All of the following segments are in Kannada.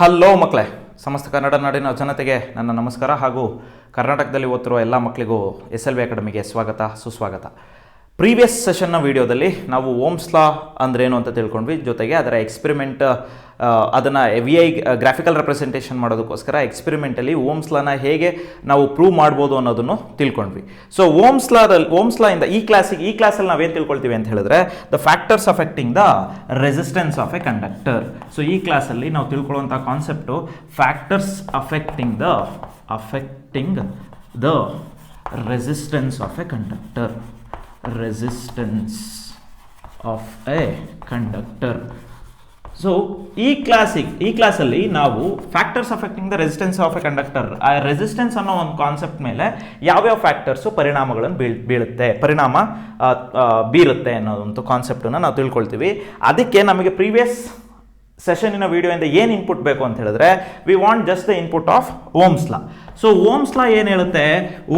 ಹಲೋ ಮಕ್ಕಳೇ, ಸಮಸ್ತ ಕನ್ನಡ ನಾಡಿನ ಜನತೆಗೆ ನನ್ನ ನಮಸ್ಕಾರ ಹಾಗೂ ಕರ್ನಾಟಕದಲ್ಲಿ ಓದ್ತಿರುವ ಎಲ್ಲ ಮಕ್ಕಳಿಗೂ SLV ಅಕಾಡೆಮಿಗೆ ಸ್ವಾಗತ ಸುಸ್ವಾಗತ. ಪ್ರೀವಿಯಸ್ ಸೆಷನ್ನ ವಿಡಿಯೋದಲ್ಲಿ ನಾವು ಓಮ್ಸ್ ಲಾ ಅಂದ್ರೇನು ಅಂತ ತಿಳ್ಕೊಂಡ್ವಿ. ಜೊತೆಗೆ ಅದರ ಎಕ್ಸ್ಪೆರಿಮೆಂಟ್ ಅದನ್ನು VI ಗ್ರಾಫಿಕಲ್ ರೆಪ್ರೆಸೆಂಟೇಷನ್ ಮಾಡೋದಕ್ಕೋಸ್ಕರ ಎಕ್ಸ್ಪೆರಿಮೆಂಟಲ್ಲಿ ಓಮ್ಸ್ ಲಾನ ಹೇಗೆ ನಾವು ಪ್ರೂವ್ ಮಾಡ್ಬೋದು ಅನ್ನೋದನ್ನು ತಿಳ್ಕೊಂಡ್ವಿ. ಸೊ ಓಮ್ಸ್ ಲಾ ಇಂದ ಈ ಕ್ಲಾಸಲ್ಲಿ ನಾವೇನು ತಿಳ್ಕೊಳ್ತೀವಿ ಅಂತ ಹೇಳಿದ್ರೆ the factors affecting the resistance of a conductor. So ಈ ಕ್ಲಾಸಲ್ಲಿ ನಾವು ತಿಳ್ಕೊಳ್ಳುವಂಥ concept factors affecting the resistance of a conductor. resistance of a conductor. So ಈ ಕ್ಲಾಸಲ್ಲಿ ನಾವು factors affecting the resistance of a conductor, ಆ ರೆಸಿಸ್ಟೆನ್ಸ್ ಅನ್ನೋ ಒಂದು ಕಾನ್ಸೆಪ್ಟ್ ಮೇಲೆ ಯಾವ್ಯಾವ ಫ್ಯಾಕ್ಟರ್ಸು ಪರಿಣಾಮಗಳನ್ನು ಬೀರುತ್ತೆ ಅನ್ನೋದೊಂದು ಕಾನ್ಸೆಪ್ಟನ್ನು ನಾವು ತಿಳ್ಕೊಳ್ತೀವಿ. ಅದಕ್ಕೆ ನಮಗೆ ಪ್ರೀವಿಯಸ್ ಸೆಷನ್ನಿನ ವಿಡಿಯೋಯಿಂದ ಏನು ಇನ್ಪುಟ್ ಬೇಕು ಅಂತ ಹೇಳಿದ್ರೆ we want just the input of Ohm's law. So Ohm's law ಏನು ಹೇಳುತ್ತೆ?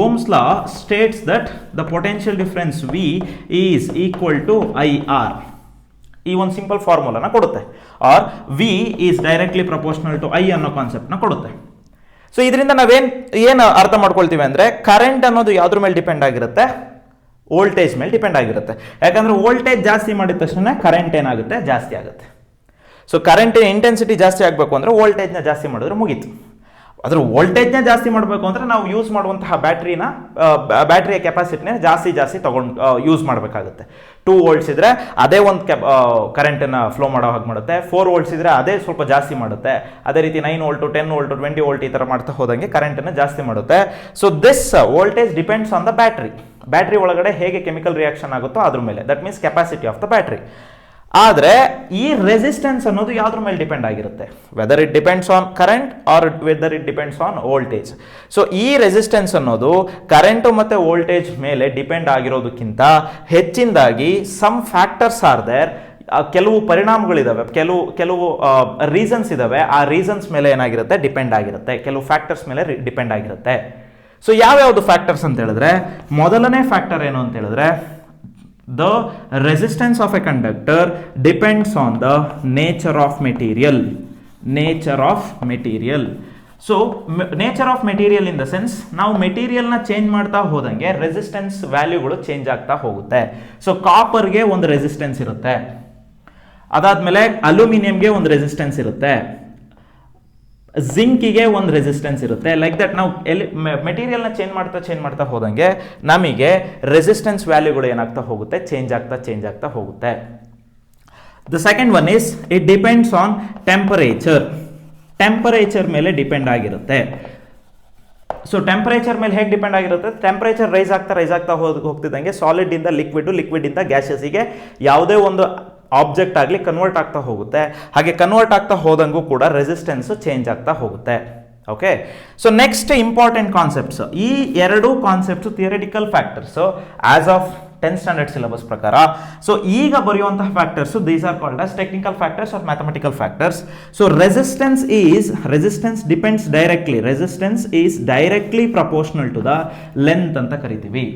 Ohm's law states that the potential difference V is equal to IR. ಈ ಒಂದು ಸಿಂಪಲ್ ಫಾರ್ಮುಲಾನ ಕೊಡುತ್ತೆ. Or V is directly proportional to I ಅನ್ನೋ ಕಾನ್ಸೆಪ್ಟ್ನ ಕೊಡುತ್ತೆ. ಸೊ ಇದರಿಂದ ಏನು ಅರ್ಥ ಮಾಡ್ಕೊಳ್ತೀವಿ ಅಂದರೆ ಕರೆಂಟ್ ಅನ್ನೋದು ಯಾವುದ್ರ ಮೇಲೆ ಡಿಪೆಂಡ್ ಆಗಿರುತ್ತೆ? ವೋಲ್ಟೇಜ್ ಮೇಲೆ ಡಿಪೆಂಡ್ ಆಗಿರುತ್ತೆ. ಯಾಕಂದರೆ ವೋಲ್ಟೇಜ್ ಜಾಸ್ತಿ ಮಾಡಿದ ತಕ್ಷಣ ಕರೆಂಟ್ ಏನಾಗುತ್ತೆ? ಜಾಸ್ತಿ ಆಗುತ್ತೆ. ಸೊ ಕರೆಂಟಿನ ಇಂಟೆನ್ಸಿಟಿ ಜಾಸ್ತಿ ಆಗಬೇಕು ಅಂದರೆ ವೋಲ್ಟೇಜ್ನ ಜಾಸ್ತಿ ಮಾಡಿದ್ರೆ ಮುಗೀತು. ಅದ್ರ ವೋಲ್ಟೇಜ್ನ ಜಾಸ್ತಿ ಮಾಡಬೇಕು ಅಂದರೆ ನಾವು ಯೂಸ್ ಮಾಡುವಂತಹ ಬ್ಯಾಟ್ರಿಯ ಕೆಪಾಸಿಟಿನ ಜಾಸ್ತಿ ತೊಗೊಂಡು ಯೂಸ್ ಮಾಡಬೇಕಾಗುತ್ತೆ. 2 ವೋಲ್ಟ್ಸ್ ಇದ್ದರೆ ಅದೇ ಒಂದು ಕರೆಂಟನ್ನು ಫ್ಲೋ ಮಾಡೋ ಹಾಗೆ ಮಾಡುತ್ತೆ. 4 ವೋಲ್ಟ್ಸ್ ಇದ್ದರೆ ಅದೇ ಸ್ವಲ್ಪ ಜಾಸ್ತಿ ಮಾಡುತ್ತೆ. ಅದೇ ರೀತಿ 9 ವೋಲ್ಟು 10 ವೋಲ್ಟು 20 ವೋಲ್ಟ್ ಈ ಥರ ಮಾಡ್ತಾ ಹೋದಂಗೆ ಕರೆಂಟನ್ನು ಜಾಸ್ತಿ ಮಾಡುತ್ತೆ. So this voltage depends on the battery ಒಳಗಡೆ ಹೇಗೆ ಕೆಮಿಕಲ್ ರಿಯಾಕ್ಷನ್ ಆಗುತ್ತೋ ಅದ್ರ ಮೇಲೆ, that means capacity of the battery. ಆದರೆ ಈ ರೆಸಿಸ್ಟೆನ್ಸ್ ಅನ್ನೋದು ಯಾವುದ್ರ ಮೇಲೆ ಡಿಪೆಂಡ್ ಆಗಿರುತ್ತೆ? Whether it depends on current or whether it depends on voltage. So ಈ ರೆಸಿಸ್ಟೆನ್ಸ್ ಅನ್ನೋದು ಕರೆಂಟು ಮತ್ತು ವೋಲ್ಟೇಜ್ ಮೇಲೆ ಡಿಪೆಂಡ್ ಆಗಿರೋದಕ್ಕಿಂತ ಹೆಚ್ಚಿನದಾಗಿ ಸಮ್ ಫ್ಯಾಕ್ಟರ್ಸ್ ಆರ್ ದೇರ್. ಕೆಲವು ಪರಿಣಾಮಗಳಿದಾವೆ, ಕೆಲವು ರೀಸನ್ಸ್ ಇದಾವೆ. ಆ ರೀಸನ್ಸ್ ಮೇಲೆ ಏನಾಗಿರುತ್ತೆ? ಡಿಪೆಂಡ್ ಆಗಿರುತ್ತೆ. ಕೆಲವು ಫ್ಯಾಕ್ಟರ್ಸ್ ಮೇಲೆ ಡಿಪೆಂಡ್ ಆಗಿರುತ್ತೆ. ಸೊ ಯಾವ್ಯಾವುದು ಫ್ಯಾಕ್ಟರ್ಸ್ ಅಂತ ಹೇಳಿದ್ರೆ, ಮೊದಲನೇ ಫ್ಯಾಕ್ಟರ್ ಏನು ಅಂತ ಹೇಳಿದ್ರೆ the resistance of a conductor depends on the nature of material. So nature of material in the sense ನಾವು ಮೆಟೀರಿಯಲ್ನ ಚೇಂಜ್ ಮಾಡ್ತಾ ಹೋದಂಗೆ ರೆಸಿಸ್ಟೆನ್ಸ್ ವ್ಯಾಲ್ಯೂಗಳು ಚೇಂಜ್ ಆಗ್ತಾ ಹೋಗುತ್ತೆ. ಸೊ ಕಾಪರ್ಗೆ ಒಂದು ರೆಸಿಸ್ಟೆನ್ಸ್ ಇರುತ್ತೆ, ಅದಾದ್ಮೇಲೆ ಅಲ್ಯೂಮಿನಿಯಂಗೆ ಒಂದು ರೆಸಿಸ್ಟೆನ್ಸ್ ಇರುತ್ತೆ, ಜಿಂಕಿಗೆ ಒಂದು ರೆಸಿಸ್ಟೆನ್ಸ್ ಇರುತ್ತೆ. ಲೈಕ್ ದಟ್ ನಾವು ಮೆಟೀರಿಯಲ್ನ ಚೇಂಜ್ ಮಾಡ್ತಾ ಹೋದಂಗೆ ನಮಗೆ ರೆಸಿಸ್ಟೆನ್ಸ್ ವ್ಯಾಲ್ಯೂಗಳು ಏನಾಗ್ತಾ ಹೋಗುತ್ತೆ? ಚೇಂಜ್ ಆಗ್ತಾ ಹೋಗುತ್ತೆ. The second one is it depends on temperature ಮೇಲೆ ಡಿಪೆಂಡ್ ಆಗಿರುತ್ತೆ. ಸೊ ಟೆಂಪರೇಚರ್ ಮೇಲೆ ಹೇಗೆ ಡಿಪೆಂಡ್ ಆಗಿರುತ್ತೆ? ಟೆಂಪರೇಚರ್ ರೈಸ್ ಆಗ್ತಾ ಹೋಗ್ತಿದ್ದಂಗೆ ಸಾಲಿಡ್ ಇಂದ ಲಿಕ್ವಿಡ್ ಇಂದ ಗ್ಯಾಸಸ್ಗೆ ಯಾವುದೇ ಒಂದು ಆಬ್ಜೆಕ್ಟ್ ಆಗಲಿ ಕನ್ವರ್ಟ್ ಆಗ್ತಾ ಹೋಗುತ್ತೆ. ಹಾಗೆ ಕನ್ವರ್ಟ್ ಆಗ್ತಾ ಹೋದಂಗೂ ಕೂಡ ರೆಸಿಸ್ಟೆನ್ಸ್ ಚೇಂಜ್ ಆಗ್ತಾ ಹೋಗುತ್ತೆ. Okay, so next important concepts, ಈ ಎರಡು concepts theoretical factors as of 10th standard syllabus ಪ್ರಕಾರ. ಸೊ ಈಗ ಬರೆಯುವಂತಹ factors these are called as technical factors or mathematical factors. So resistance depends directly, resistance is directly proportional to the length ಅಂತ ಕರಿತೀವಿ.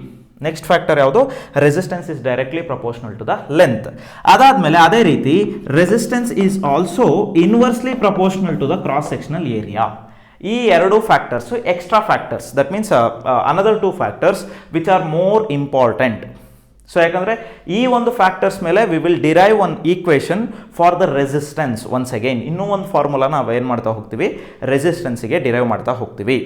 ನೆಕ್ಸ್ಟ್ ಫ್ಯಾಕ್ಟರ್ ಯಾವುದು? Resistance is directly proportional to the length. ಅದಾದ್ಮೇಲೆ ಅದೇ ರೀತಿ resistance is also inversely proportional to the cross sectional area. ಈ ಎರಡು factors extra factors, that means another 2 factors which are more important. So ಯಾಕಂದರೆ ಈ ಒಂದು ಫ್ಯಾಕ್ಟರ್ಸ್ ಮೇಲೆ we will derive one equation for the resistance. Once again ಇನ್ನೂ ಒಂದು ಫಾರ್ಮುಲಾ ನಾವು ಏನು ಮಾಡ್ತಾ ಹೋಗ್ತೀವಿ? ರೆಸಿಸ್ಟೆನ್ಸ್ಗೆ ಡಿರೈವ್ ಮಾಡ್ತಾ ಹೋಗ್ತೀವಿ.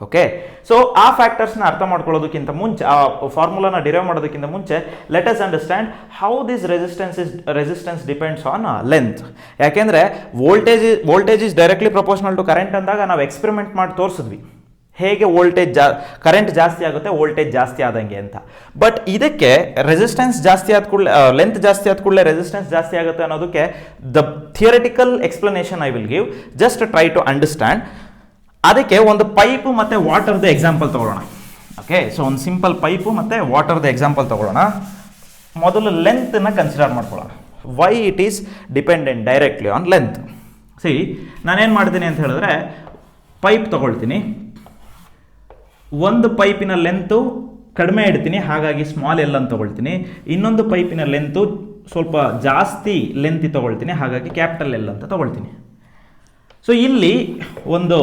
ಓಕೆ, ಸೊ ಆ ಫ್ಯಾಕ್ಟರ್ಸ್ನ ಅರ್ಥ ಮಾಡ್ಕೊಳ್ಳೋದಕ್ಕಿಂತ ಮುಂಚೆ, ಆ ಫಾರ್ಮುಲಾನ ಡಿರೈವ್ ಮಾಡೋದಕ್ಕಿಂತ ಮುಂಚೆ let us understand how this resistance depends on length. ಯಾಕೆಂದರೆ voltage is directly proportional to current ಅಂದಾಗ ನಾವು ಎಕ್ಸ್ಪೆರಿಮೆಂಟ್ ಮಾಡಿ ತೋರಿಸಿದ್ವಿ ಹೇಗೆ ಕರೆಂಟ್ ಜಾಸ್ತಿ ಆಗುತ್ತೆ ವೋಲ್ಟೇಜ್ ಜಾಸ್ತಿ ಆದಂಗೆ ಅಂತ. ಬಟ್ ಇದಕ್ಕೆ ರೆಸಿಸ್ಟೆನ್ಸ್ ಜಾಸ್ತಿ ಆದ ಕೂಡಲೇ, ಲೆಂತ್ ಜಾಸ್ತಿ ಆದ ಕೂಡಲೇ ರೆಸಿಸ್ಟೆನ್ಸ್ ಜಾಸ್ತಿ ಆಗುತ್ತೆ ಅನ್ನೋದಕ್ಕೆ the theoretical explanation I will give. Just try to understand. ಅದಕ್ಕೆ ಒಂದು ಪೈಪು ಮತ್ತು ವಾಟರ್ದ ಎಕ್ಸಾಂಪಲ್ ತಗೊಳ್ಳೋಣ. ಓಕೆ, ಸೊ ಒಂದು ಸಿಂಪಲ್ ಪೈಪು ಮತ್ತು ವಾಟರ್ದ ಎಕ್ಸಾಂಪಲ್ ತಗೊಳ್ಳೋಣ. ಮೊದಲು ಲೆಂತನ್ನು ಕನ್ಸಿಡರ್ ಮಾಡ್ಕೊಳ್ಳೋಣ. Why it is dependent directly on length. ನಾನೇನು ಮಾಡ್ತೀನಿ ಅಂತ ಹೇಳಿದ್ರೆ ಪೈಪ್ ತಗೊಳ್ತೀನಿ, ಒಂದು ಪೈಪಿನ ಲೆಂತು ಕಡಿಮೆ ಇಡ್ತೀನಿ, ಹಾಗಾಗಿ ಸ್ಮಾಲ್ ಎಲ್ ಅಂತ ತಗೊಳ್ತೀನಿ. ಇನ್ನೊಂದು ಪೈಪಿನ ಲೆಂತು ಸ್ವಲ್ಪ ಜಾಸ್ತಿ ಲೆಂತ್ ತಗೊಳ್ತೀನಿ, ಹಾಗಾಗಿ ಕ್ಯಾಪಿಟಲ್ ಎಲ್ ಅಂತ ತಗೊಳ್ತೀನಿ. ಸೊ ಇಲ್ಲಿ ಒಂದು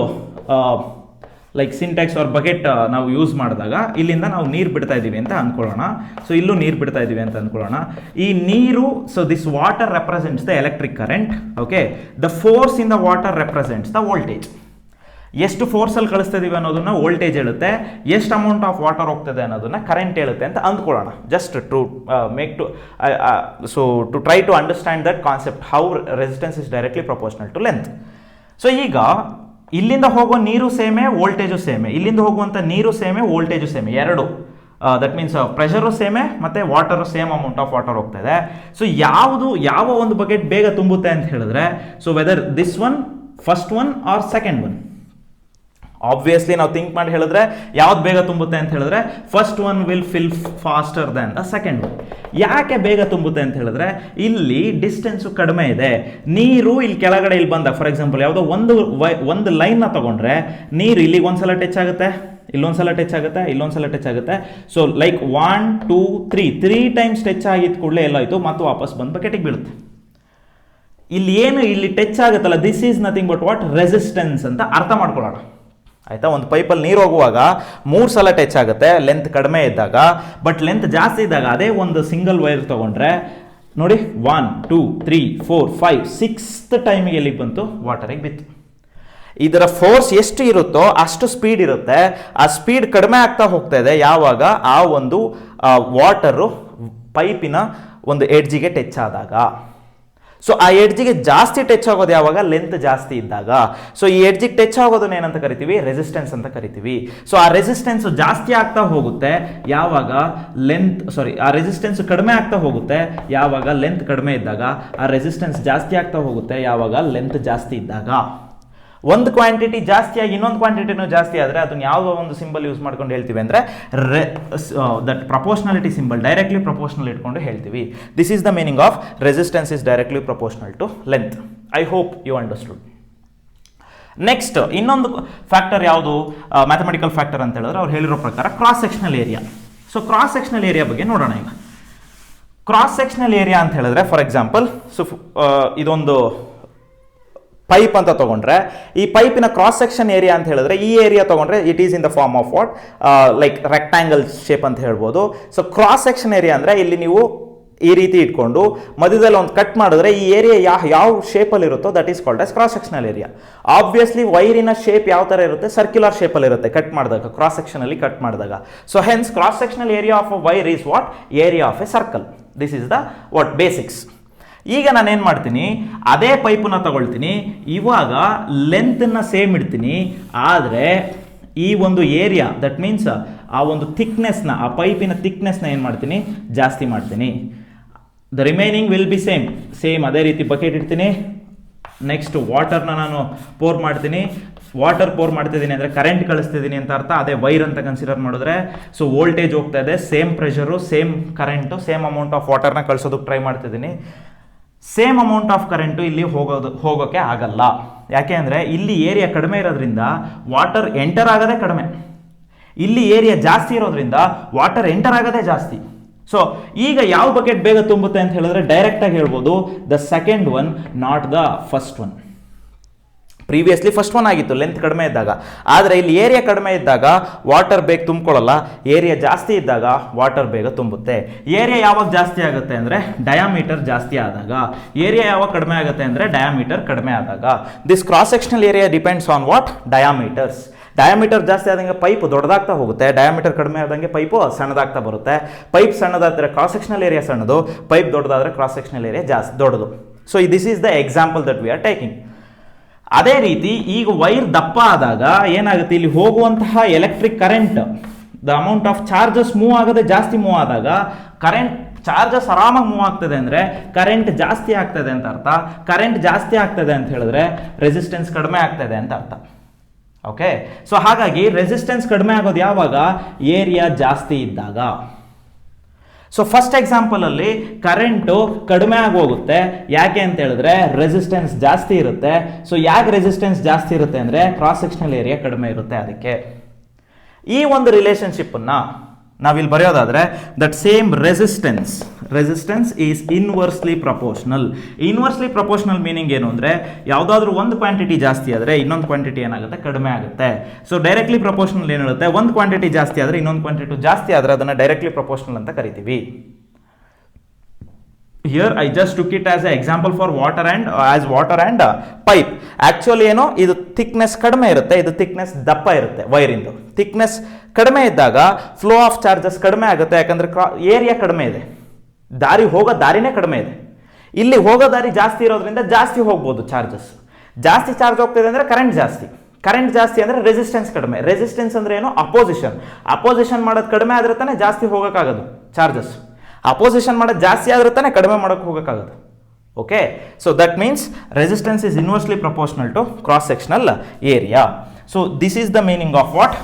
ಲೈಕ್ ಸಿಂಟ್ಯಾಕ್ಸ್ ಆರ್ ಬಕೆಟ್ ನಾವು ಯೂಸ್ ಮಾಡಿದಾಗ ಇಲ್ಲಿಂದ ನಾವು ನೀರು ಬಿಡ್ತಾ ಇದ್ದೀವಿ ಅಂತ ಅಂದ್ಕೊಳ್ಳೋಣ. ಸೊ ಇಲ್ಲೂ ನೀರು ಬಿಡ್ತಾ ಇದ್ದೀವಿ ಅಂತ ಅಂದ್ಕೊಳ್ಳೋಣ. ಈ ನೀರು, so this water represents the electric current. Okay, the force in the water represents the voltage. ಎಷ್ಟು ಫೋರ್ಸಲ್ಲಿ ಕಳಿಸ್ತಾ ಇದೀವಿ ಅನ್ನೋದನ್ನ ವೋಲ್ಟೇಜ್ ಹೇಳುತ್ತೆ, ಎಷ್ಟು ಅಮೌಂಟ್ ಆಫ್ ವಾಟರ್ ಹೋಗ್ತದೆ ಅನ್ನೋದನ್ನ ಕರೆಂಟ್ ಹೇಳುತ್ತೆ ಅಂತ ಅಂದ್ಕೊಳ್ಳೋಣ. Just to make to so to try to understand that concept, how resistance is directly proportional to length. So ಈಗ ಇಲ್ಲಿಂದ ಹೋಗುವ ನೀರು ಸೇಮೆ, ವೋಲ್ಟೇಜು ಸೇಮೆ, ಇಲ್ಲಿಂದ ಹೋಗುವಂಥ ನೀರು ಸೇಮೆ, ವೋಲ್ಟೇಜು ಸೇಮೆ, ಎರಡು. ದಟ್ ಮೀನ್ಸ್ ಪ್ರೆಷರು ಸೇಮೆ ಮತ್ತು water same amount of water ಹೋಗ್ತಾ ಇದೆ. ಸೊ ಯಾವ ಒಂದು ಬಕೆಟ್ ಬೇಗ ತುಂಬುತ್ತೆ ಅಂತ ಹೇಳಿದ್ರೆ, so whether this one, first one or second one. Obviously ನಾವು ಥಿಂಕ್ ಮಾಡಿ ಹೇಳಿದ್ರೆ ಯಾವ್ದು ಬೇಗ ತುಂಬುತ್ತೆ ಅಂತ ಹೇಳಿದ್ರೆ first one will fill faster then the second one. ಯಾಕೆ ಬೇಗ ತುಂಬುತ್ತೆ ಅಂತ ಹೇಳಿದ್ರೆ ಇಲ್ಲಿ ಡಿಸ್ಟೆನ್ಸು ಕಡಿಮೆ ಇದೆ. ನೀರು ಇಲ್ಲಿ ಕೆಳಗಡೆ ಇಲ್ಲಿ ಬಂದಾಗ, ಫಾರ್ ಎಕ್ಸಾಂಪಲ್ ಯಾವುದೋ ಒಂದು ಲೈನ್ನ ತಗೊಂಡ್ರೆ ನೀರು ಇಲ್ಲಿಗೆ ಒಂದ್ಸಲ ಟಚ್ ಆಗುತ್ತೆ, ಇಲ್ಲೊಂದ್ಸಲ ಟಚ್ ಆಗುತ್ತೆ, ಇಲ್ಲೊಂದ್ಸಲ ಟಚ್ ಆಗುತ್ತೆ. ಸೊ ಲೈಕ್ 1 2 3 ಟೈಮ್ಸ್ ಟಚ್ ಆಗಿದ್ದ ಕೂಡಲೇ ಎಲ್ಲಾಯಿತು, ಮತ್ತು ವಾಪಸ್ ಬಂದು ಬಕೆಟಿಗೆ ಬೀಳುತ್ತೆ. ಇಲ್ಲಿ ಟಚ್ ಆಗುತ್ತಲ್ಲ, this is nothing but what, resistance ಅಂತ ಅರ್ಥ ಮಾಡ್ಕೊಳ್ಳೋಣ. ಆಯಿತಾ, ಒಂದು ಪೈಪಲ್ಲಿ ನೀರು ಹೋಗುವಾಗ 3 ಸಲ ಟಚ್ ಆಗುತ್ತೆ ಲೆಂತ್ ಕಡಿಮೆ ಇದ್ದಾಗ. ಬಟ್ ಲೆಂತ್ ಜಾಸ್ತಿ ಇದ್ದಾಗ ಅದೇ ಒಂದು ಸಿಂಗಲ್ ವೈರ್ ತೊಗೊಂಡ್ರೆ ನೋಡಿ 1 2 3 4 5 6th ಟೈಮಿಗೆ ಎಲ್ಲಿಗೆ ಬಂತು, ವಾಟರಿಗೆ ಬಿತ್ತು. ಇದರ ಫೋರ್ಸ್ ಎಷ್ಟು ಇರುತ್ತೋ ಅಷ್ಟು ಸ್ಪೀಡ್ ಇರುತ್ತೆ. ಆ ಸ್ಪೀಡ್ ಕಡಿಮೆ ಆಗ್ತಾ ಹೋಗ್ತಾ ಇದೆ ಯಾವಾಗ ಆ ಒಂದು ವಾಟರು ಪೈಪಿನ ಒಂದು ಎಡ್ಜಿಗೆ ಟಚ್ ಆದಾಗ. ಸೊ ಆ ಎಡ್ಜಿಗೆ ಜಾಸ್ತಿ ಟಚ್ ಆಗೋದು ಯಾವಾಗ, ಲೆಂತ್ ಜಾಸ್ತಿ ಇದ್ದಾಗ. ಸೊ ಈ ಎಡ್ಜಿಗೆ ಟಚ್ ಆಗೋದನ್ನ ಏನಂತ ಕರಿತೀವಿ, ರೆಸಿಸ್ಟೆನ್ಸ್ ಅಂತ ಕರಿತೀವಿ. ಸೊ ಆ ರೆಸಿಸ್ಟೆನ್ಸ್ ಜಾಸ್ತಿ ಆಗ್ತಾ ಹೋಗುತ್ತೆ ಯಾವಾಗ ಆ ರೆಸಿಸ್ಟೆನ್ಸ್ ಕಡಿಮೆ ಆಗ್ತಾ ಹೋಗುತ್ತೆ ಯಾವಾಗ ಲೆಂತ್ ಕಡಿಮೆ ಇದ್ದಾಗ. ಆ ರೆಸಿಸ್ಟೆನ್ಸ್ ಜಾಸ್ತಿ ಆಗ್ತಾ ಹೋಗುತ್ತೆ ಯಾವಾಗ ಲೆಂತ್ ಜಾಸ್ತಿ ಇದ್ದಾಗ. ಒಂದು ಕ್ವಾಂಟಿಟಿ ಜಾಸ್ತಿಯಾಗಿ ಇನ್ನೊಂದು ಕ್ವಾಂಟಿಟಿನೂ ಜಾಸ್ತಿ ಆದರೆ ಅದನ್ನ ಯಾವುದೋ ಒಂದು ಸಿಂಬಲ್ ಯೂಸ್ ಮಾಡ್ಕೊಂಡು ಹೇಳ್ತೀವಿ ಅಂದರೆ that proportionality symbol, directly proportional ಇಟ್ಕೊಂಡು ಹೇಳ್ತೀವಿ. This is the meaning of resistance is directly proportional to length. I hope you understood. Next ಇನ್ನೊಂದು ಫ್ಯಾಕ್ಟರ್ ಯಾವುದು, ಮ್ಯಾಥಮೆಟಿಕಲ್ ಫ್ಯಾಕ್ಟರ್ ಅಂತ ಹೇಳಿದ್ರೆ ಅವ್ರು ಹೇಳಿರೋ ಪ್ರಕಾರ cross sectional area. So cross sectional area ಬಗ್ಗೆ ನೋಡೋಣ. ಈಗ ಕ್ರಾಸ್ ಸೆಕ್ಷನಲ್ ಏರಿಯಾ ಅಂತ ಹೇಳಿದ್ರೆ, ಫಾರ್ ಎಕ್ಸಾಂಪಲ್, ಸೊ ಇದೊಂದು ಪೈಪ್ ಅಂತ ತಗೊಂಡ್ರೆ ಈ ಪೈಪಿನ ಕ್ರಾಸ್ ಸೆಕ್ಷನ್ ಏರಿಯಾ ಅಂತ ಹೇಳಿದ್ರೆ ಈ ಏರಿಯಾ ತಗೊಂಡ್ರೆ it is in the form of what, like rectangle shape ಅಂತ ಹೇಳ್ಬೋದು. ಸೊ ಕ್ರಾಸ್ ಸೆಕ್ಷನ್ ಏರಿಯಾ ಅಂದರೆ ಇಲ್ಲಿ ನೀವು ಈ ರೀತಿ ಇಟ್ಕೊಂಡು ಮಧ್ಯದಲ್ಲಿ ಒಂದು ಕಟ್ ಮಾಡಿದ್ರೆ ಈ ಏರಿಯಾ ಯಾವ ಶೇಪಲ್ಲಿ ಇರುತ್ತೋ that is called as cross sectional area. Obviously ವೈರಿನ ಶೇಪ್ ಯಾವ ಥರ ಇರುತ್ತೆ, ಸರ್ಕ್ಯುಲರ್ ಶೇಪಲ್ಲಿ ಇರುತ್ತೆ ಕಟ್ ಮಾಡಿದಾಗ, ಕ್ರಾಸ್ ಸೆಕ್ಷನಲ್ಲಿ ಕಟ್ ಮಾಡಿದಾಗ. So hence cross sectional area of a wire is what, area of A circle. This is the what basics. ಈಗ ನಾನೇನು ಮಾಡ್ತೀನಿ, ಅದೇ ಪೈಪನ್ನ ತಗೊಳ್ತೀನಿ, ಇವಾಗ ಲೆಂತನ್ನು ಸೇಮ್ ಇಡ್ತೀನಿ, ಆದರೆ ಈ ಒಂದು ಏರಿಯಾ ದಟ್ ಮೀನ್ಸ್ ಆ ಒಂದು ಥಿಕ್ನೆಸ್ನ, ಆ ಪೈಪಿನ ಥಿಕ್ನೆಸ್ನ ಏನು ಮಾಡ್ತೀನಿ, ಜಾಸ್ತಿ ಮಾಡ್ತೀನಿ. The remaining will be same ಅದೇ ರೀತಿ ಬಕೆಟ್ ಇಡ್ತೀನಿ. ನೆಕ್ಸ್ಟ್ ವಾಟರ್ನ ನಾನು ಪೋರ್ ಮಾಡ್ತೀನಿ. ವಾಟರ್ ಪೋರ್ ಮಾಡ್ತಿದ್ದೀನಿ ಅಂದರೆ ಕರೆಂಟ್ ಕಳಿಸ್ತಿದ್ದೀನಿ ಅಂತ ಅರ್ಥ. ಅದೇ ವೈರ್ ಅಂತ ಕನ್ಸಿಡರ್ ಮಾಡಿದ್ರೆ ಸೊ ವೋಲ್ಟೇಜ್ ಹೋಗ್ತಾ ಇದೆ, same pressure, same current, same amount of ವಾಟರ್ನ ಕಳಿಸೋದಕ್ಕೆ ಟ್ರೈ ಮಾಡ್ತಿದ್ದೀನಿ. ಸೇಮ್ ಅಮೌಂಟ್ ಆಫ್ ಕರೆಂಟು ಇಲ್ಲಿ ಹೋಗೋಕ್ಕೆ ಆಗಲ್ಲ. ಯಾಕೆ ಅಂದರೆ ಇಲ್ಲಿ ಏರಿಯಾ ಕಡಿಮೆ ಇರೋದ್ರಿಂದ ವಾಟರ್ ಎಂಟರ್ ಆಗೋದೇ ಕಡಿಮೆ, ಇಲ್ಲಿ ಏರಿಯಾ ಜಾಸ್ತಿ ಇರೋದ್ರಿಂದ ವಾಟರ್ ಎಂಟರ್ ಆಗೋದೇ ಜಾಸ್ತಿ. ಸೊ ಈಗ ಯಾವ ಬಕೆಟ್ ಬೇಗ ತುಂಬುತ್ತೆ ಅಂತ ಹೇಳಿದ್ರೆ ಡೈರೆಕ್ಟಾಗಿ ಹೇಳ್ಬೋದು the second one, not the first one. Previously first one ಆಗಿತ್ತು ಲೆಂತ್ ಕಡಿಮೆ ಇದ್ದಾಗ, ಆದರೆ ಇಲ್ಲಿ ಏರಿಯಾ ಕಡಿಮೆ ಇದ್ದಾಗ ವಾಟರ್ ಬೇಗ ತುಂಬಿಕೊಳ್ಳಲ್ಲ, ಏರಿಯಾ ಜಾಸ್ತಿ ಇದ್ದಾಗ ವಾಟರ್ ಬೇಗ ತುಂಬುತ್ತೆ. ಏರಿಯಾ ಯಾವಾಗ ಜಾಸ್ತಿ ಆಗುತ್ತೆ ಅಂದರೆ ಡಯಾಮೀಟರ್ ಜಾಸ್ತಿ ಆದಾಗ, ಏರಿಯಾ ಯಾವಾಗ ಕಡಿಮೆ ಆಗುತ್ತೆ ಅಂದರೆ ಡಯಾಮೀಟರ್ ಕಡಿಮೆ ಆದಾಗ. This cross sectional area depends on what, diameters. Diameter ಜಾಸ್ತಿ ಆದಂಗೆ ಪೈಪ್ ದೊಡ್ಡದಾಗ್ತಾ ಹೋಗುತ್ತೆ, ಡಯಾಮೀಟರ್ ಕಡಿಮೆ ಆದಂಗೆ ಪೈಪು ಸಣ್ಣದಾಗ್ತಾ ಬರುತ್ತೆ. ಪೈಪ್ ಸಣ್ಣದಾದರೆ ಕ್ರಾಸ್ ಸೆಕ್ಷನಲ್ ಏರಿಯಾ ಸಣ್ಣದು, ಪೈಪ್ ದೊಡ್ಡದಾದರೆ ಕ್ರಾಸ್ ಸೆಕ್ಷನಲ್ ಏರಿಯಾ ಜಾಸ್ತಿ ದೊಡ್ಡದು. So this is the example that we are taking. ಅದೇ ರೀತಿ ಈಗ ವೈರ್ ದಪ್ಪ ಆದಾಗ ಏನಾಗುತ್ತೆ, ಇಲ್ಲಿ ಹೋಗುವಂತಹ electric current, the amount of charges move ಆಗದೆ ಜಾಸ್ತಿ ಮೂವ್ ಆದಾಗ, ಕರೆಂಟ್ ಚಾರ್ಜಸ್ ಆರಾಮಾಗಿ ಮೂವ್ ಆಗ್ತದೆ ಅಂದರೆ ಕರೆಂಟ್ ಜಾಸ್ತಿ ಆಗ್ತದೆ ಅಂತ ಅರ್ಥ. ಕರೆಂಟ್ ಜಾಸ್ತಿ ಆಗ್ತದೆ ಅಂತ ಹೇಳಿದ್ರೆ ರೆಸಿಸ್ಟೆನ್ಸ್ ಕಡಿಮೆ ಆಗ್ತದೆ ಅಂತ ಅರ್ಥ. ಓಕೆ, ಸೊ ಹಾಗಾಗಿ ರೆಸಿಸ್ಟೆನ್ಸ್ ಕಡಿಮೆ ಆಗೋದು ಯಾವಾಗ, ಏರಿಯಾ ಜಾಸ್ತಿ ಇದ್ದಾಗ. ಸೊ ಫಸ್ಟ್ ಎಕ್ಸಾಂಪಲಲ್ಲಿ ಕರೆಂಟು ಕಡಿಮೆ ಆಗೋಗುತ್ತೆ, ಯಾಕೆ ಅಂತ ಹೇಳಿದ್ರೆ ರೆಸಿಸ್ಟೆನ್ಸ್ ಜಾಸ್ತಿ ಇರುತ್ತೆ. ಸೊ ಯಾಕೆ ರೆಸಿಸ್ಟೆನ್ಸ್ ಜಾಸ್ತಿ ಇರುತ್ತೆ ಅಂದರೆ ಕ್ರಾಸ್ ಸೆಕ್ಷನಲ್ ಏರಿಯಾ ಕಡಿಮೆ ಇರುತ್ತೆ. ಅದಕ್ಕೆ ಈ ಒಂದು ರಿಲೇಷನ್ಶಿಪ್ಪನ್ನು ನಾವಿಲ್ಲಿ ಬರೆಯೋದಾದ್ರೆ that same resistance is inversely proportional. Inversely proportional meaning ಏನು ಅಂದರೆ ಯಾವುದಾದ್ರೂ ಒಂದು ಕ್ವಾಂಟಿಟಿ ಜಾಸ್ತಿ ಆದರೆ ಇನ್ನೊಂದು ಕ್ವಾಂಟಿಟಿ ಏನಾಗುತ್ತೆ, ಕಡಿಮೆ ಆಗುತ್ತೆ. ಸೊ ಡೈರೆಕ್ಟ್ಲಿ ಪ್ರಪೋರ್ಷನಲ್ ಏನು ಹೇಳುತ್ತೆ, ಒಂದು ಕ್ವಾಂಟಿಟಿ ಜಾಸ್ತಿ ಆದರೆ ಇನ್ನೊಂದು ಕ್ವಾಂಟಿಟಿ ಜಾಸ್ತಿ ಆದರೆ ಅದನ್ನು ಡೈರೆಕ್ಟ್ಲಿ ಪ್ರಪೋರ್ಷನಲ್ ಅಂತ ಕರಿತೀವಿ. Here I just took it as an example for water and pipe. Actually ಏನು, ಇದು ಥಿಕ್ನೆಸ್ ಕಡಿಮೆ ಇರುತ್ತೆ, ಇದು ಥಿಕ್ನೆಸ್ ದಪ್ಪ ಇರುತ್ತೆ. ವೈರಿಂದು ಥಿಕ್ನೆಸ್ ಕಡಿಮೆ ಇದ್ದಾಗ ಫ್ಲೋ ಆಫ್ ಚಾರ್ಜಸ್ ಕಡಿಮೆ ಆಗುತ್ತೆ, ಯಾಕಂದ್ರೆ ಏರಿಯಾ ಕಡಿಮೆ ಇದೆ, ಹೋಗೋ ದಾರಿನೇ ಕಡಿಮೆ ಇದೆ. ಇಲ್ಲಿ ಹೋಗೋ ದಾರಿ ಜಾಸ್ತಿ ಇರೋದ್ರಿಂದ ಜಾಸ್ತಿ ಹೋಗ್ಬೋದು ಚಾರ್ಜಸ್. ಜಾಸ್ತಿ ಚಾರ್ಜ್ ಹೋಗ್ತಿದೆ ಅಂದರೆ ಕರೆಂಟ್ ಜಾಸ್ತಿ ಅಂದರೆ ರೆಸಿಸ್ಟೆನ್ಸ್ ಕಡಿಮೆ. ರೆಸಿಸ್ಟೆನ್ಸ್ ಅಂದರೆ ಏನು, ಅಪೋಸಿಷನ್ ಮಾಡೋದು ಕಡಿಮೆ ಆದರೆ ತಾನೇ ಜಾಸ್ತಿ ಹೋಗೋಕ್ಕಾಗೋದು ಚಾರ್ಜಸ್. ಅಪೋಸಿಷನ್ ಮಾಡೋದು ಜಾಸ್ತಿ ಆದ್ರೆ ತಾನೇ ಕಡಿಮೆ ಮಾಡೋಕ್ಕೆ ಹೋಗೋಕ್ಕಾಗೋದು. Okay, so that means resistance is inversely proportional to cross sectional area. So this is the meaning of what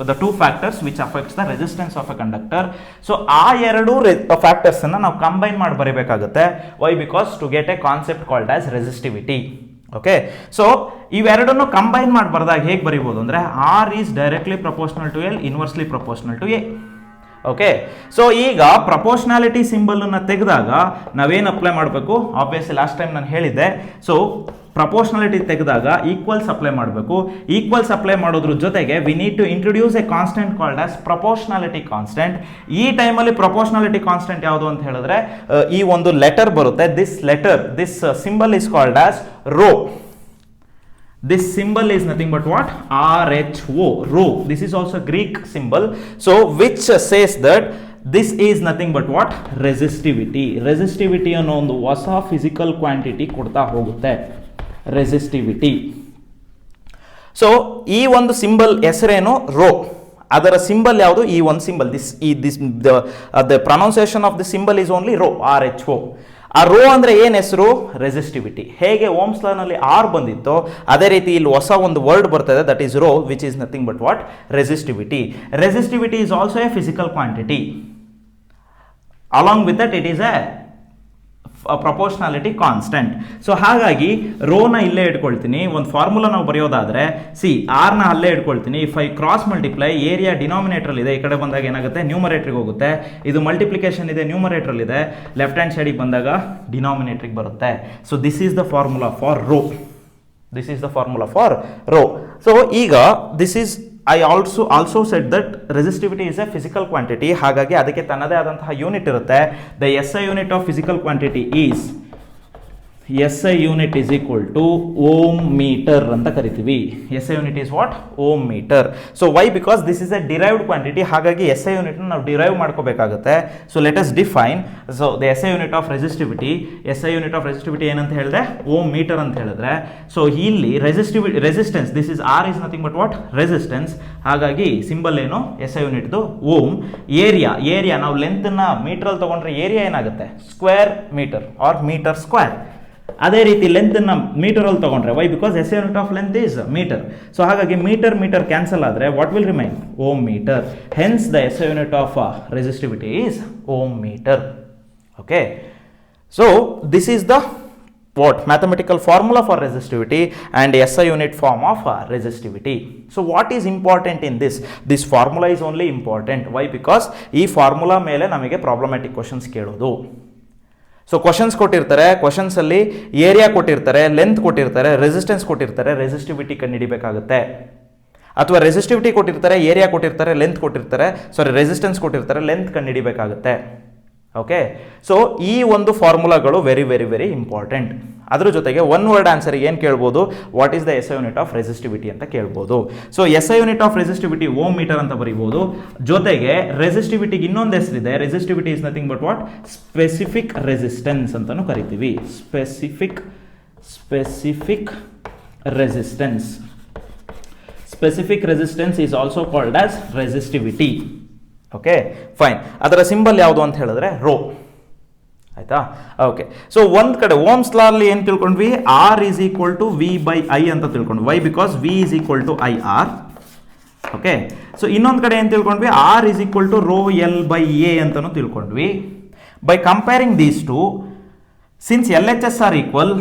the two factors which affects the resistance of a conductor. So ಆ ಎರಡು ಫ್ಯಾಕ್ಟರ್ಸ್ ಅನ್ನು ನಾವು ಕಂಬೈನ್ ಮಾಡಿ ಬರೀಬೇಕಾಗುತ್ತೆ. Why? Because to get a concept called as resistivity. Okay, so ಇವೆರಡನ್ನು ಕಂಬೈನ್ ಮಾಡಿ ಬರೆದಾಗ ಹೇಗೆ ಬರೀಬೋದು ಅಂದರೆ R is directly proportional to L, inversely proportional to A. Okay, so ಈಗ ಪ್ರಪೋರ್ಷನಾಲಿಟಿ ಸಿಂಬಲನ್ನು ತೆಗೆದಾಗ ನಾವೇನು ಅಪ್ಲೈ ಮಾಡಬೇಕು? ಆಬ್ವಿಯಸ್ಲಿ ಲಾಸ್ಟ್ ಟೈಮ್ ನಾನು ಹೇಳಿದ್ದೆ. ಸೊ ಪ್ರಪೋರ್ಷನಾಲಿಟಿ ತೆಗೆದಾಗ ಈಕ್ವಲ್ಸ್ ಅಪ್ಲೈ ಮಾಡಬೇಕು. ಈಕ್ವಲ್ಸ್ ಅಪ್ಲೈ ಮಾಡೋದ್ರ ಜೊತೆಗೆ we need to introduce a constant called as proportionality constant. ಈ ಟೈಮಲ್ಲಿ ಪ್ರಪೋರ್ಷನಾಲಿಟಿ ಕಾನ್ಸ್ಟೆಂಟ್ ಯಾವುದು ಅಂತ ಹೇಳಿದ್ರೆ ಈ ಒಂದು ಲೆಟರ್ ಬರುತ್ತೆ. This symbol is called as rho. This symbol is nothing but what? RHO, rho. This is also Greek symbol. So which says that this is nothing but what? Resistivity. Resistivity ಅನ್ನೋ ಒಂದು ಹೊಸ ಫಿಸಿಕಲ್ ಕ್ವಾಂಟಿಟಿ ಕೊಡ್ತಾ ಹೋಗುತ್ತೆ, ರೆಸಿಸ್ಟಿವಿಟಿ. ಸೊ ಈ ಒಂದು ಸಿಂಬಲ್ ಹೆಸರೇನು? ರೋ. ಅದರ ಸಿಂಬಲ್ ಯಾವುದು? ಈ ಒಂದು symbol. The pronunciation of the symbol is only rho, RHO. ಆ ರೋ ಅಂದರೆ ಏನು ಹೆಸರು? ರೆಸಿಸ್ಟಿವಿಟಿ. ಹೇಗೆ ಓಮ್ಸ್ ಲಾನಲ್ಲಿ ಆರ್ ಬಂದಿತ್ತೋ ಅದೇ ರೀತಿ ಇಲ್ಲಿ ಹೊಸ ಒಂದು ವರ್ಡ್ ಬರ್ತದೆ, that is rho, which is nothing but what? Resistivity. Resistivity is also a physical quantity. Along with that it is a proportionality constant. So ಹಾಗಾಗಿ ರೋನ ಇಲ್ಲೇ ಇಟ್ಕೊಳ್ತೀನಿ. ಒಂದು ಫಾರ್ಮುಲಾ ನಾವು ಬರೆಯೋದಾದ್ರೆ ಆರ್ನ ಅಲ್ಲೇ ಇಟ್ಕೊಳ್ತೀನಿ. If I cross multiply, area denominator ಇದೆ, ಈ ಕಡೆ ಬಂದಾಗ ಏನಾಗುತ್ತೆ? ನ್ಯೂಮರೇಟ್ರಿಗೆ ಹೋಗುತ್ತೆ. ಇದು ಮಲ್ಟಿಪ್ಲಿಕೇಶನ್ ಇದೆ, ನ್ಯೂಮರೇಟರ್ ಇದೆ, ಲೆಫ್ಟ್ ಹ್ಯಾಂಡ್ ಸೈಡಿಗೆ ಬಂದಾಗ ಡಿನಾಮಿನೇಟ್ರಿಗೆ ಬರುತ್ತೆ. So this is the formula for rho. So ಈಗ this is I also said that resistivity is a physical quantity. ಹಾಗಾಗಿ ಅದಕ್ಕೆ ತನ್ನದೇ ಆದಂತಹ ಯೂನಿಟ್ ಇರುತ್ತೆ. The SI unit of physical quantity is SI unit is equal to ohm meter ಅಂತ ಕರಿತೀವಿ. SI unit is what? Ohm meter. So why? Because this is a derived quantity. ಹಾಗಾಗಿ SI unit ನಾವು ಡಿರೈವ್ ಮಾಡ್ಕೋಬೇಕಾಗುತ್ತೆ. So let us define. So the SI unit of resistivity ಏನಂತ ಹೇಳಿದ್ರೆ ohm meter ಅಂತ ಹೇಳಿದ್ರೆ, ಸೊ ಇಲ್ಲಿ resistance, this is R is nothing but what? Resistance. ಹಾಗಾಗಿ ಸಿಂಬಲ್ ಏನು? SI unit ದು ಓಮ್. ಏರಿಯಾ ನಾವು ಲೆಂತ್ ನ ಮೀಟರ್ ಅಲ್ಲಿ ತಗೊಂಡ್ರೆ ಏರಿಯಾ ಏನಾಗುತ್ತೆ? Square metre or metre square. ಅದೇ ರೀತಿ ಲೆಂತ್ ನ ಮೀಟರ್ ಅಲ್ಲಿ ತಗೊಂಡ್ರೆ, why? Because SI unit of length is metre. So ಹಾಗಾಗಿ ಮೀಟರ್ ಕ್ಯಾನ್ಸಲ್ ಆದರೆ what will remain? Ohm metre. Hence the SI unit of resistivity is ohm metre. Okay, so this is the mathematical formula for resistivity and SI unit form of resistivity. So what is important in this formula is only important. Why? Because ಈ ಫಾರ್ಮುಲಾ ಮೇಲೆ ನಮಗೆ ಪ್ರಾಬ್ಲಮ್ಯಾಟಿಕ್ ಕ್ವಶನ್ಸ್ ಕೇಳೋದು. ಸೊ ಕ್ವಶನ್ಸ್ ಕೊಟ್ಟಿರ್ತಾರೆ, ಕ್ವಶನ್ಸ್ ಅಲ್ಲಿ ಏರಿಯಾ ಕೊಟ್ಟಿರ್ತಾರೆ, ಲೆಂತ್ ಕೊಟ್ಟಿರ್ತಾರೆ, ರೆಸಿಸ್ಟೆನ್ಸ್ ಕೊಟ್ಟಿರ್ತಾರೆ, ರೆಸಿಸ್ಟಿವಿಟಿ ಕಂಡುಹಿಡಿಬೇಕಾಗುತ್ತೆ. ಅಥವಾ ರೆಸಿಸ್ಟಿವಿಟಿ ಕೊಟ್ಟಿರ್ತಾರೆ, ಏರಿಯಾ ಕೊಟ್ಟಿರ್ತಾರೆ, ಲೆಂತ್ ಕೊಟ್ಟಿರ್ತಾರೆ, ರೆಸಿಸ್ಟೆನ್ಸ್ ಕೊಟ್ಟಿರ್ತಾರೆ, ಲೆಂತ್ ಕಂಡುಹಿಡಿಬೇಕಾಗುತ್ತೆ. ಓಕೆ, ಸೊ ಈ ಒಂದು ಫಾರ್ಮುಲಾಗಳು ವೆರಿ ವೆರಿ ವೆರಿ ಇಂಪಾರ್ಟೆಂಟ್. ಅದ್ರ ಜೊತೆಗೆ ಒನ್ ವರ್ಡ್ ಆನ್ಸರ್ ಏನು ಕೇಳ್ಬೋದು? What is the SI unit of resistivity ಅಂತ ಕೇಳ್ಬೋದು. ಸೊ SI unit of resistivity ohm metre ಅಂತ ಬರೀಬೋದು. ಜೊತೆಗೆ ರೆಸಿಸ್ಟಿವಿಟಿಗೆ ಇನ್ನೊಂದು ಹೆಸರಿದೆ. Resistivity is nothing but what? Specific resistance ಅಂತಾನು ಕರಿತೀವಿ. Specific resistance. Specific resistance is also called as resistivity. Okay, fine. ಅದರ ಸಿಂಬಲ್ ಯಾವುದು ಅಂತ ಹೇಳಿದ್ರೆ ರೋ. ಆಯ್ತಾ? ಓಕೆ, ಸೊ ಒಂದ್ ಕಡೆ ಓಮ್ಸ್ ಲಾ ಅಲ್ಲಿ ಏನು ತಿಳ್ಕೊಂಡ್ವಿ? R is equal to V by I ಅಂತ ತಿಳ್ಕೊಂಡ್ವಿ. Why? Because V is equal to IR. Okay, so ಇನ್ನೊಂದು ಕಡೆ ಏನು ತಿಳ್ಕೊಂಡ್ವಿ? R is equal to rho L by A ಅಂತಾನು ತಿಳ್ಕೊಂಡ್ವಿ. By comparing these two, since LHS are equal,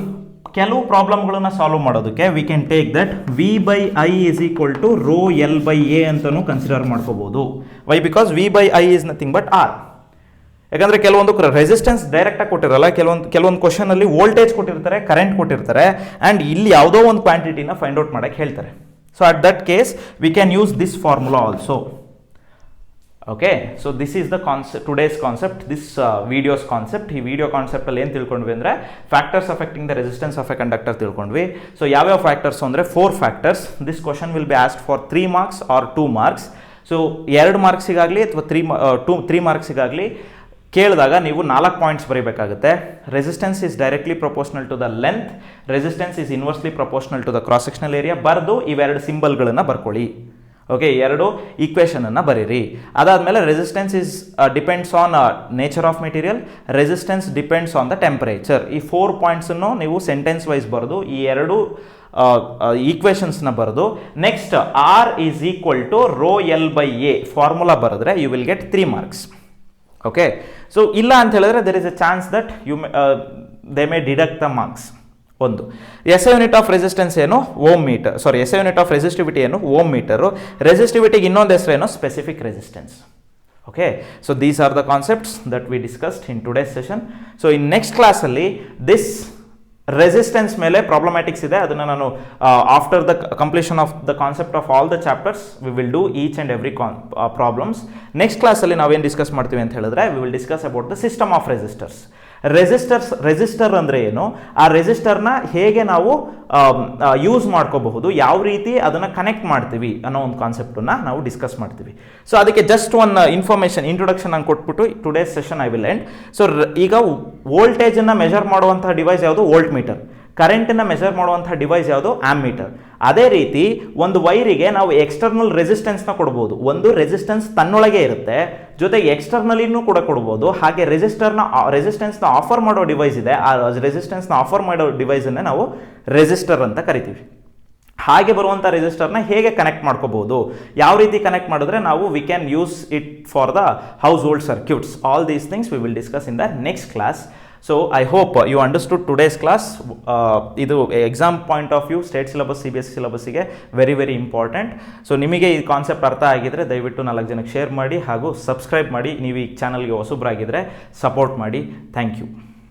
ಕೆಲವು ಪ್ರಾಬ್ಲಮ್ಗಳನ್ನ ಸಾಲ್ವ್ ಮಾಡೋದಕ್ಕೆ we can take that V by I is equal to rho L by A ಅಂತಲೂ ಕನ್ಸಿಡರ್ ಮಾಡ್ಕೋಬಹುದು. Why? Because V by I is nothing but R. ಯಾಕಂದರೆ ಕೆಲವೊಂದು ರೆಸಿಸ್ಟೆನ್ಸ್ ಡೈರೆಕ್ಟಾಗಿ ಕೊಟ್ಟಿರಲ್ಲ, ಕೆಲವೊಂದು ಕ್ವಶನಲ್ಲಿ ವೋಲ್ಟೇಜ್ ಕೊಟ್ಟಿರ್ತಾರೆ, ಕರೆಂಟ್ ಕೊಟ್ಟಿರ್ತಾರೆ, ಆ್ಯಂಡ್ ಇಲ್ಲಿ ಯಾವುದೋ ಒಂದು ಕ್ವಾಂಟಿಟಿನ ಫೈಂಡ್ ಔಟ್ ಮಾಡೋಕ್ಕೆ ಹೇಳ್ತಾರೆ. So at that case we can use this formula also. Okay, so this is the today's concept, this video's concept. ಈ ವಿಡಿಯೋ ಕಾನ್ಸೆಪ್ಟಲ್ಲಿ ಏನು ತಿಳ್ಕೊಂಡ್ವಿ ಅಂದರೆ factors affecting the resistance of a conductor ತಿಳ್ಕೊಂಡ್ವಿ. ಸೊ ಯಾವ್ಯಾವ ಫ್ಯಾಕ್ಟರ್ಸ್ ಅಂದರೆ 4 factors. This question will be asked for 3 marks or 2 marks. So 2 ಮಾರ್ಕ್ಸಿಗಾಗಲಿ ಅಥವಾ 3 ಮಾರ್ಕ್ಸಿಗಾಗಲಿ ಕೇಳಿದಾಗ ನೀವು 4 ಪಾಯಿಂಟ್ಸ್ ಬರೀಬೇಕಾಗುತ್ತೆ. Resistance is directly proportional to the length, resistance is inversely proportional to the cross sectional area. ಬರೆದು ಇವೆರಡು ಸಿಂಬಲ್ಗಳನ್ನು ಬರ್ಕೊಳ್ಳಿ. ಓಕೆ, 2 ಈಕ್ವೇಷನನ್ನು ಬರೀರಿ. ಅದಾದಮೇಲೆ resistance is depends on nature of material, resistance depends on the temperature. ಈ 4 ಪಾಯಿಂಟ್ಸನ್ನು ನೀವು ಸೆಂಟೆನ್ಸ್ ವೈಸ್ ಬರೆದು ಈ 2 ಈಕ್ವೇಷನ್ಸ್ನ ಬರೆದು next R is equal to rho L by A formula ಬರೆದ್ರೆ you will get 3 marks. Okay, so ಇಲ್ಲ ಅಂತ ಹೇಳಿದ್ರೆ there is a chance that they may deduct the marks. ಒಂದು S I unit of resistance ಏನು? Ohm metre. Sorry, S I unit of resistivity ಏನು? Ohm metre. ರೆಸಿಸ್ಟಿವಿಟಿಗೆ ಇನ್ನೊಂದು ಹೆಸರು ಏನು? Specific resistance. Okay, so these are the concepts that we discussed in today's session. So in next ಕ್ಲಾಸಲ್ಲಿ ದಿಸ್ ರೆಸಿಸ್ಟೆನ್ಸ್ ಮೇಲೆ ಪ್ರಾಬ್ಲಮ್ಯಾಟಿಕ್ಸ್ ಇದೆ, ಅದನ್ನು ನಾನು after the completion of the concept of all the chapters we will do each and every problems. Next ಕ್ಲಾಸಲ್ಲಿ ನಾವೇನು ಡಿಸ್ಕಸ್ ಮಾಡ್ತೀವಿ ಅಂತ ಹೇಳಿದ್ರೆ V will discuss about the system of resistors. Resistor ಅಂದರೆ ಏನು, ಆ ರೆಸಿಸ್ಟರ್ನ ಹೇಗೆ ನಾವು ಯೂಸ್ ಮಾಡ್ಕೋಬಹುದು, ಯಾವ ರೀತಿ ಅದನ್ನು ಕನೆಕ್ಟ್ ಮಾಡ್ತೀವಿ ಅನ್ನೋ ಒಂದು ಕಾನ್ಸೆಪ್ಟನ್ನು ನಾವು ಡಿಸ್ಕಸ್ ಮಾಡ್ತೀವಿ. ಸೊ ಅದಕ್ಕೆ ಜಸ್ಟ್ ಒನ್ ಇನ್ಫಾರ್ಮೇಷನ್ ಇಂಟ್ರೊಡಕ್ಷನ್ ನಾನು ಕೊಟ್ಬಿಟ್ಟು today's session I will end. So ಈಗ ವೋಲ್ಟೇಜನ್ನು ಮೆಜರ್ ಮಾಡುವಂತಹ ಡಿವೈಸ್ ಯಾವುದು? Voltmeter. ಕರೆಂಟನ್ನು ಮೆಜರ್ ಮಾಡುವಂತಹ ಡಿವೈಸ್ ಯಾವುದು? Ammeter. ಅದೇ ರೀತಿ ಒಂದು ವೈರಿಗೆ ನಾವು ಎಕ್ಸ್ಟರ್ನಲ್ ರೆಸಿಸ್ಟೆನ್ಸ್ನ ಕೊಡ್ಬೋದು. ಒಂದು ರೆಸಿಸ್ಟೆನ್ಸ್ ತನ್ನೊಳಗೆ ಇರುತ್ತೆ, ಜೊತೆಗೆ ಎಕ್ಸ್ಟರ್ನಲಿನೂ ಕೂಡ ಕೊಡ್ಬೋದು. ಹಾಗೆ ರೆಸಿಸ್ಟೆನ್ಸ್ನ ಆಫರ್ ಮಾಡೋ ಡಿವೈಸ್ ಇದೆ, ಆ ರೆಸಿಸ್ಟೆನ್ಸ್ನ ಆಫರ್ ಮಾಡೋ ಡಿವೈಸನ್ನೇ ನಾವು ರೆಸಿಸ್ಟರ್ ಅಂತ ಕರಿತೀವಿ. ಹಾಗೆ ಬರುವಂಥ ರೆಸಿಸ್ಟರ್ನ ಹೇಗೆ ಕನೆಕ್ಟ್ ಮಾಡ್ಕೋಬಹುದು, ಯಾವ ರೀತಿ ಕನೆಕ್ಟ್ ಮಾಡಿದ್ರೆ ನಾವು we can use it for the household circuits. All these things we will discuss in the next class. So I hope you understood today's class. ಇದು exam point of view state syllabus CBSE ಸಿಲೆಬಸ್ಸಿಗೆ ವೆರಿ ಇಂಪಾರ್ಟೆಂಟ್. ಸೊ ನಿಮಗೆ ಈ ಕಾನ್ಸೆಪ್ಟ್ ಅರ್ಥ ಆಗಿದ್ರೆ ದಯವಿಟ್ಟು 4 ಜನಕ್ಕೆ ಶೇರ್ ಮಾಡಿ ಹಾಗೂ ಸಬ್ಸ್ಕ್ರೈಬ್ ಮಾಡಿ. ನೀವು ಈ ಚಾನಲ್ಗೆ ಹೊಸಬ್ರಾಗಿದ್ದರೆ ಸಪೋರ್ಟ್ ಮಾಡಿ. Thank you.